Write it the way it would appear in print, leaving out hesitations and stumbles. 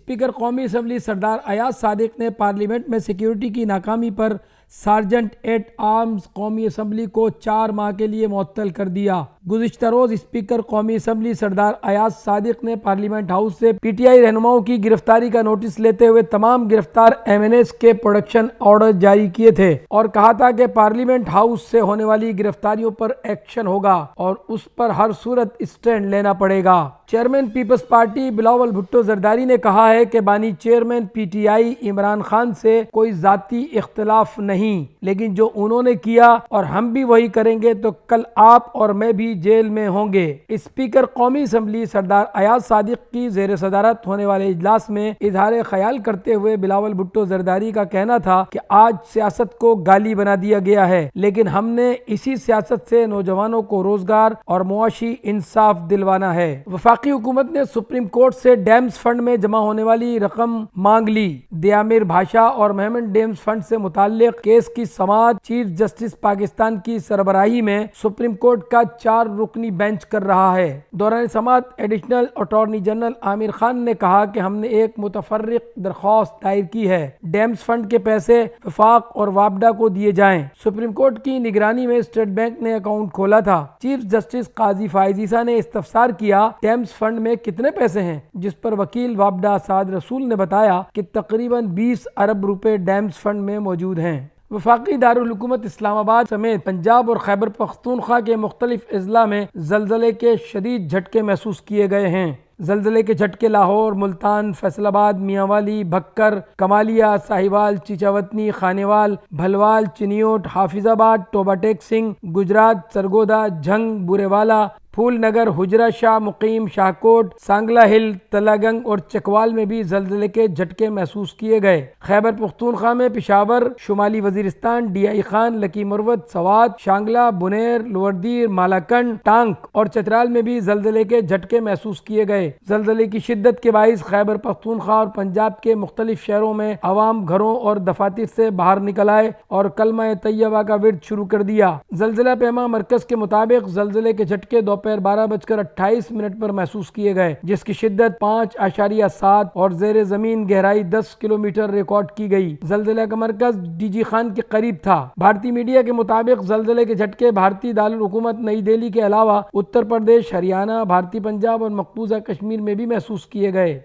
Speaker قومی assembly سردار ایاز صادق نے parliament میں سیکیورٹی کی ناکامی پر سارجنٹ ایٹ آرمز قومی اسمبلی کو 4 ماہ کے لیے معطل کر دیا۔ گزشتہ روز اسپیکر قومی اسمبلی سردار ایاز صادق نے پارلیمنٹ ہاؤس سے پی ٹی آئی رہنماؤں کی گرفتاری کا نوٹس لیتے ہوئے تمام گرفتار ایم این ایز کے پروڈکشن آرڈر جاری کیے تھے اور کہا تھا کہ پارلیمنٹ ہاؤس سے ہونے والی گرفتاریوں پر ایکشن ہوگا اور اس پر ہر صورت اسٹینڈ لینا پڑے گا۔ Chairman Peoples Party Bilawal Bhutto Zardari نے کہا ہے کہ بانی chairman P T I Imran Khan سے کوئی ذاتی اختلاف نہیں، لیکن جو انہوں نے کیا اور ہم بھی وہی کریں گے تو کل آپ اور میں بھی جیل میں ہوں گے۔ اسپیکر قومی اسمبلی سردار ایاز صادق کی زیر صدارت ہونے والے اجلاس میں اظہار خیال کرتے ہوئے بلاول بھٹو زرداری کا کہنا تھا کہ آج سیاست کو گالی بنا دیا گیا ہے، لیکن ہم نے اسی سیاست سے نوجوانوں کو روزگار اور معاشی انصاف دلوانا ہے۔ وفاقی حکومت نے سپریم کورٹ سے ڈیمز فنڈ میں جمع ہونے والی رقم مانگ لی۔ دیامر بھاشا اور مہمن ڈیمز فنڈ سے متعلق کیس کی سماعت چیف جسٹس پاکستان کی سربراہی میں سپریم کورٹ کا 4 رکنی بینچ کر رہا ہے۔ دوران سماعت additional attorney general Aamir Khan نے کہا کہ ہم نے ایک متفرق درخواست دائر کی ہے، ڈیمز فنڈ کے پیسے وفاق اور وابڈا کو دیے جائیں۔ سپریم کورٹ کی نگرانی میں اسٹیٹ بینک نے اکاؤنٹ کھولا تھا۔ چیف جسٹس قاضی فائز عیسیٰ نے استفسار کیا ڈیمز فنڈ میں کتنے پیسے ہیں، جس پر وکیل وابڈا اسعد رسول نے بتایا کہ تقریباً 20 ارب روپے ڈیمز فنڈ میں موجود ہیں۔ وفاقی دارالحکومت اسلام آباد سمیت پنجاب اور خیبر پختونخوا کے مختلف اضلاع میں زلزلے کے شدید جھٹکے محسوس کیے گئے ہیں۔ زلزلے کے جھٹکے لاہور، ملتان، فیصل آباد، میاں والی، بھکر، کمالیہ، ساہیوال، چیچاوتنی، خانیوال، بھلوال، چنیوٹ، حافظ آباد، ٹوبہ ٹیک سنگھ، گجرات، سرگودا، جھنگ، بورے والا، پھول نگر، حجرہ شاہ مقیم، شاہکوٹ، سانگلہ ہل، تلہ گنگ اور چکوال میں بھی زلزلے کے جھٹکے محسوس کیے گئے۔ خیبر پختونخوا میں پشاور، شمالی Waziristan, D I Khan, Lakki Marwat, Swat, Shangla, Buner, lower Dir, Malakand, Tank اور چترال میں بھی زلزلے کے جھٹکے محسوس کیے گئے۔ زلزلے کی شدت کے باعث خیبر پختونخوا اور پنجاب کے مختلف شہروں میں عوام گھروں اور دفاتر سے باہر نکل آئے اور کلمہ طیبہ کا ورد شروع کر دیا۔ زلزلہ پیما مرکز کے مطابق زلزلے کے جھٹکے دوپہر 12:28 پر محسوس کیے گئے، جس کی شدت 5.7 اور زیر زمین گہرائی 10 کلومیٹر ریکارڈ کی گئی۔ زلزلے کا مرکز ڈی جی خان کے قریب تھا۔ بھارتی میڈیا کے مطابق زلزلے کے جھٹکے بھارتی دارالحکومت نئی دہلی کے علاوہ اتر پردیش، ہریانہ، بھارتی پنجاب اور مقبوضہ کشمیر میں بھی محسوس کیے گئے۔